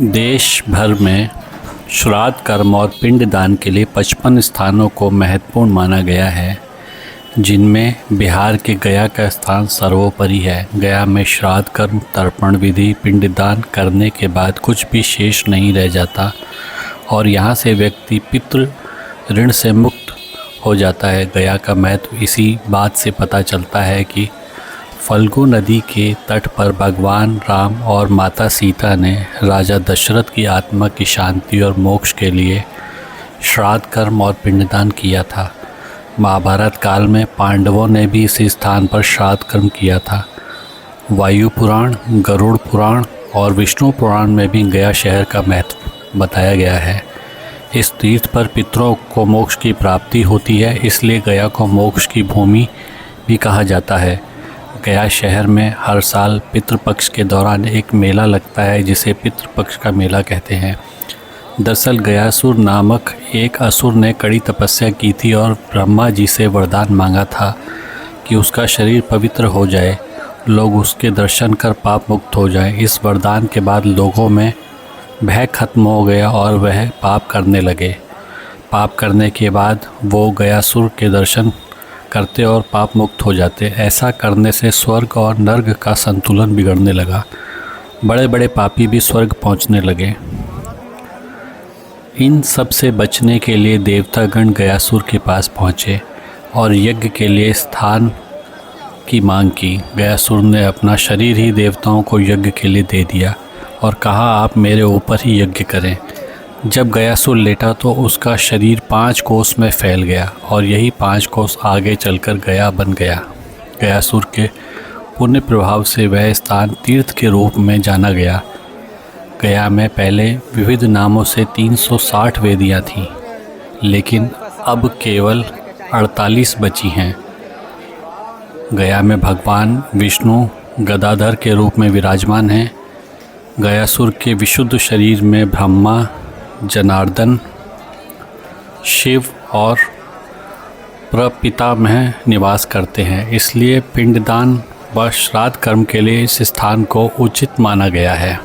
देश भर में श्राद्ध कर्म और पिंडदान के लिए 55 स्थानों को महत्वपूर्ण माना गया है, जिनमें बिहार के गया का स्थान सर्वोपरि है। गया में श्राद्ध कर्म, तर्पण विधि, पिंडदान करने के बाद कुछ भी शेष नहीं रह जाता और यहाँ से व्यक्ति पितृ ऋण से मुक्त हो जाता है। गया का महत्व इसी बात से पता चलता है कि फल्गु नदी के तट पर भगवान राम और माता सीता ने राजा दशरथ की आत्मा की शांति और मोक्ष के लिए श्राद्ध कर्म और पिंडदान किया था। महाभारत काल में पांडवों ने भी इसी स्थान पर श्राद्ध कर्म किया था। वायु पुराण, गरुड़ पुराण और विष्णु पुराण में भी गया शहर का महत्व बताया गया है। इस तीर्थ पर पितरों को मोक्ष की प्राप्ति होती है, इसलिए गया को मोक्ष की भूमि भी कहा जाता है। गया शहर में हर साल पितृपक्ष के दौरान एक मेला लगता है, जिसे पितृपक्ष का मेला कहते हैं। दरअसल गयासुर नामक एक असुर ने कड़ी तपस्या की थी और ब्रह्मा जी से वरदान मांगा था कि उसका शरीर पवित्र हो जाए, लोग उसके दर्शन कर पाप मुक्त हो जाएं। इस वरदान के बाद लोगों में भय खत्म हो गया और वह पाप करने लगे। पाप करने के बाद वो गयासुर के दर्शन करते और पाप मुक्त हो जाते। ऐसा करने से स्वर्ग और नर्क का संतुलन बिगड़ने लगा। बड़े बड़े पापी भी स्वर्ग पहुंचने लगे। इन सब से बचने के लिए देवतागण गयासुर के पास पहुँचे और यज्ञ के लिए स्थान की मांग की। गयासुर ने अपना शरीर ही देवताओं को यज्ञ के लिए दे दिया और कहा, आप मेरे ऊपर ही यज्ञ करें। जब गयासुर लेटा तो उसका शरीर 5 कोस में फैल गया और यही 5 कोस आगे चलकर गया बन गया। गयासुर के पुण्य प्रभाव से वह स्थान तीर्थ के रूप में जाना गया। गया में पहले विविध नामों से 360 वेदियाँ थीं, लेकिन अब केवल 48 बची हैं। गया में भगवान विष्णु गदाधर के रूप में विराजमान हैं। गयासुर के विशुद्ध शरीर में ब्रह्मा, जनार्दन, शिव और प्रपितामह निवास करते हैं, इसलिए पिंडदान व श्राद्ध कर्म के लिए इस स्थान को उचित माना गया है।